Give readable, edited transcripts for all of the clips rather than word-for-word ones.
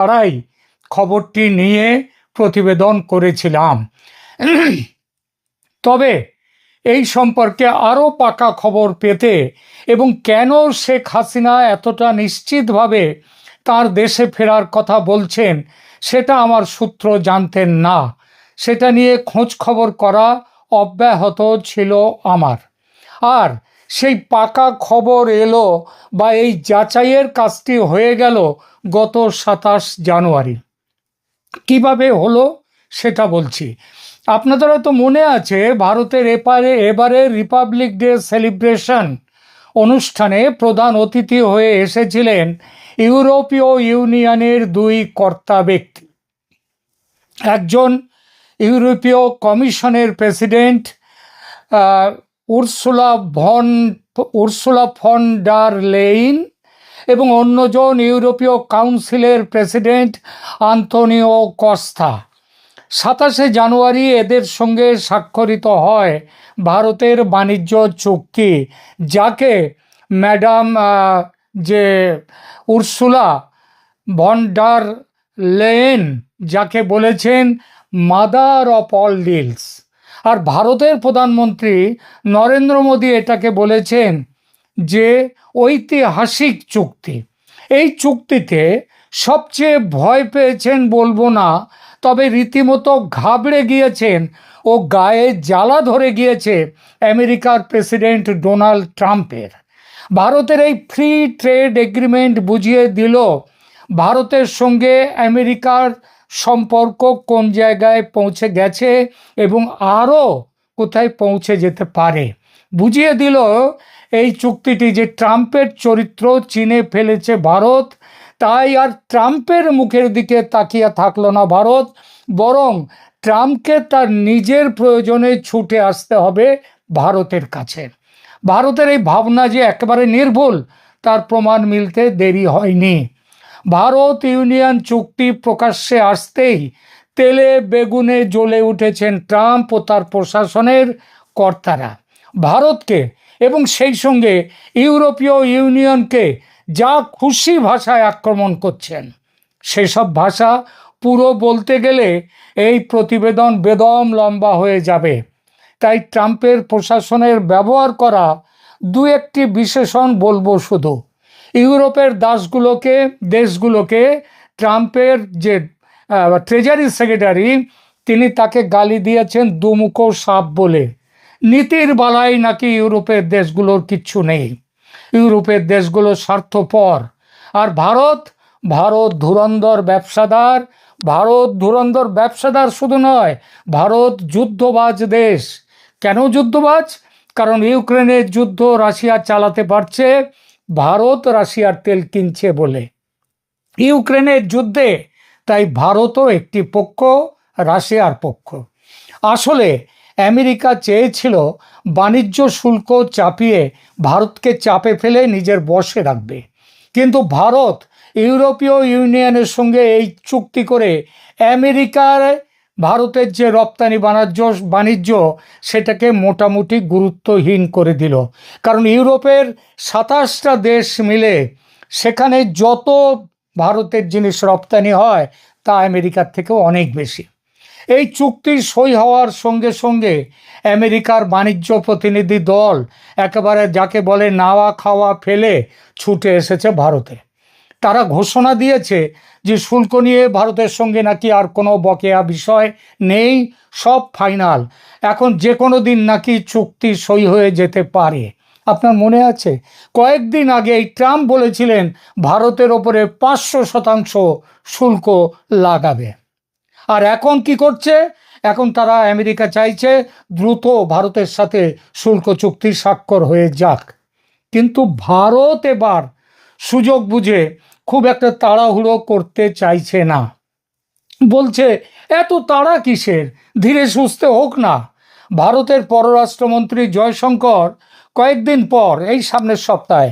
দ্বারাই খবরটি নিয়ে প্রতিবেদন করেছিলাম। তবে এই সম্পর্কে আরও পাকা খবর পেতে এবং কেন শেখ হাসিনা এতটা নিশ্চিতভাবে তার দেশে ফেরার কথা বলছেন সেটা আমার সূত্র জানতেন না। সেটা নিয়ে খোঁজ খবর করা অব্যাহত ছিল আমার। আর সেই পাকা খবর এলো বা এই যাচাইয়ের কাজটি হয়ে গেল গত 27 জানুয়ারি। কিভাবে হলো সেটা বলছি। আপনাদের হয়তো মনে আছে ভারতের এবারে রিপাবলিক ডে সেলিব্রেশন অনুষ্ঠানে প্রধান অতিথি হয়ে এসেছিলেন ইউরোপীয় ইউনিয়নের 2 কর্তা ব্যক্তি। একজন ইউরোপীয় কমিশনের president Ursula von der Leyen এবং অন্যজন ইউরোপীয় কাউন্সিলের প্রেসিডেন্ট আন্তোনিও কস্তা। 27 জানুয়ারি এদের সঙ্গে স্বাক্ষরিত হয় ভারতের বাণিজ্য চুক্তি, যাকে ম্যাডাম যে উর্সুলা ভন ডার লেয়েন যাকে বলেছেন মাদার অফ অল ডিলস। আর ভারতের প্রধানমন্ত্রী নরেন্দ্র মোদী এটাকে বলেছেন যে ঐতিহাসিক চুক্তি। এই চুক্তিতে সবচেয়ে ভয় পেয়েছেন বলবো না, তবে রীতিমতো ঘাবড়ে গিয়েছেন ও গায়ে জ্বালা ধরে গিয়েছে আমেরিকার প্রেসিডেন্ট ডোনাল্ড ট্রাম্পের। ভারতের এই ফ্রি ট্রেড এগ্রিমেন্ট বুঝিয়ে দিল ভারতের সঙ্গে আমেরিকার সম্পর্ক কোন জায়গায় পৌঁছে গেছে এবং আরও কোথায় পৌঁছে যেতে পারে। বুঝিয়ে দিল এই চুক্তিটি যে ট্রাম্পের চরিত্র চিনে ফেলেছে ভারত। তাই আর ট্রাম্পের মুখের দিকে তাকিয়ে থাকলো না ভারত, বরং ট্রাম্পকে তার নিজের প্রয়োজনে ছুটে আসতে হবে ভারতের কাছে। ভারতের এই ভাবনা যে একেবারে নির্ভুল তার প্রমাণ মিলতে দেরি হয়নি। ভারত ইউনিয়ন চুক্তি প্রকাশ্যে আসতেই তেলে বেগুনে জ্বলে উঠেছেন ট্রাম্প ও তার প্রশাসনের কর্তারা। ভারতকে এবং সেই সঙ্গে ইউরোপীয় ইউনিয়নকে যা খুশি ভাষায় আক্রমণ করছেন। সেসব ভাষা পুরো বলতে গেলে এই প্রতিবেদন বেদম লম্বা হয়ে যাবে। তাই ট্রাম্পের প্রশাসনের ব্যবহার করা 2-1টি বিশেষণ বলবো শুধু। ইউরোপের দেশগুলোকে ট্রাম্পের যে ট্রেজারি সেক্রেটারি তিনি তাকে গালি দিয়েছেন দুমুখো সাপ বলে। নীতির বালাই নাকি ইউরোপের দেশগুলোর কিচ্ছু নেই। ইউরোপের দেশগুলো স্বার্থপর। আর ভারত ধুরন্ধর ব্যবসাদার। শুধু নয়, ভারত যুদ্ধবাজ দেশ। কেন যুদ্ধবাজ? কারণ ইউক্রেনের যুদ্ধ রাশিয়া চালাতে পারছে, ভারত রাশিয়ার তেল কিনছে বলে। ইউক্রেনের যুদ্ধে তাই ভারতও একটি পক্ষ, রাশিয়ার পক্ষ। আসলে আমেরিকা চেয়েছিল বাণিজ্য শুল্ক চাপিয়ে ভারতকে চাপে ফেলে নিজের বশে রাখবে, কিন্তু ভারত ইউরোপীয় ইউনিয়নের সঙ্গে এই চুক্তি করে আমেরিকার ভারতের যে রপ্তানি বাণিজ্য সেটাকে মোটামুটি গুরুত্বহীন করে দিল। কারণ ইউরোপের 27টা দেশ মিলে সেখানে যত ভারতের জিনিস রপ্তানি হয় তা আমেরিকার থেকেও অনেক বেশি। এই চুক্তি সই হওয়ার সঙ্গে সঙ্গে আমেরিকার বাণিজ্য প্রতিনিধি দল একেবারে যাকে বলে নাওয়া খাওয়া ফেলে ছুটে এসেছে ভারতে। তারা ঘোষণা দিয়েছে যে শুল্ক নিয়ে ভারতের সঙ্গে নাকি আর কোনো বকেয়া বিষয় নেই, সব ফাইনাল। এখন যে কোনো দিন নাকি চুক্তি সই হয়ে যেতে পারে। আপনার মনে আছে কয়েকদিন আগে এই ট্রাম্প বলেছিলেন ভারতের ওপরে 500% শুল্ক লাগাবে। আর এখন কি করছে? এখন তারা আমেরিকা চাইছে দ্রুত ভারতের সাথে শুল্ক চুক্তি স্বাক্ষর হয়ে যাক। কিন্তু ভারত এবার সুযোগ বুঝে খুব একটা তাড়াহুড়ো করতে চাইছে না। বলছে এত তাড়া কিসের, ধীরে সুস্থে হোক না। ভারতের পররাষ্ট্রমন্ত্রী জয়শঙ্কর কয়েকদিন পর এই সামনের সপ্তাহে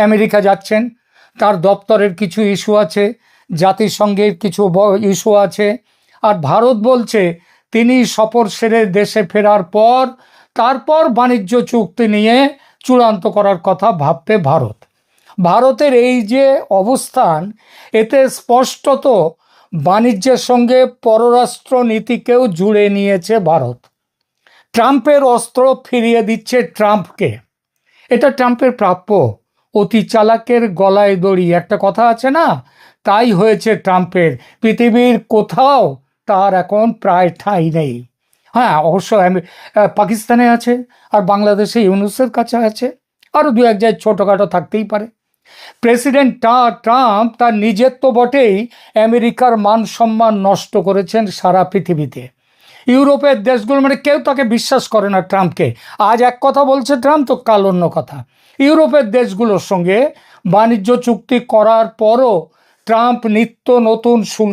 আমেরিকা যাচ্ছেন। তার দপ্তরের কিছু ইস্যু আছে, জাতিসংঘের কিছু ইস্যু আছে। আর ভারত বলছে তিনি সফর সেরে দেশে ফেরার পর তারপর বাণিজ্য চুক্তি নিয়ে চূড়ান্ত করার কথা ভাববে ভারত। ভারতের এই যে অবস্থান, এতে স্পষ্টত বাণিজ্যের সঙ্গে পররাষ্ট্র নীতিকেও জুড়ে নিয়েছে ভারত। ট্রাম্পের অস্ত্র ফিরিয়ে দিচ্ছে ট্রাম্পকে, এটা ট্রাম্পের প্রাপ্য। অতি চালাকের গলায় দড়ি, একটা কথা আছে না, তাই হয়েছে ট্রাম্পের। পৃথিবীর কোথাও তার এখন প্রায় ঠাঁই নেই। হ্যাঁ, অবশ্য পাকিস্তানে আছে, আর বাংলাদেশে ইউনুসের কাছে আছে, আরও দু এক জায়গায় ছোটোখাটো থাকতেই পারে। প্রেসিডেন্ট ট্রাম্প তার নিজের তো বটেই, আমেরিকার মান সম্মান নষ্ট করেছেন সারা পৃথিবীতে। ইউরোপের দেশগুলো মানে কেউ তাকে বিশ্বাস করে না ট্রাম্পকে। আজ এক কথা বলছে ট্রাম্প, তো কাল অন্য কথা। ইউরোপের দেশগুলোর সঙ্গে বাণিজ্য চুক্তি করার পরও ট্রাম্প নিত্য নতুন শুল্ক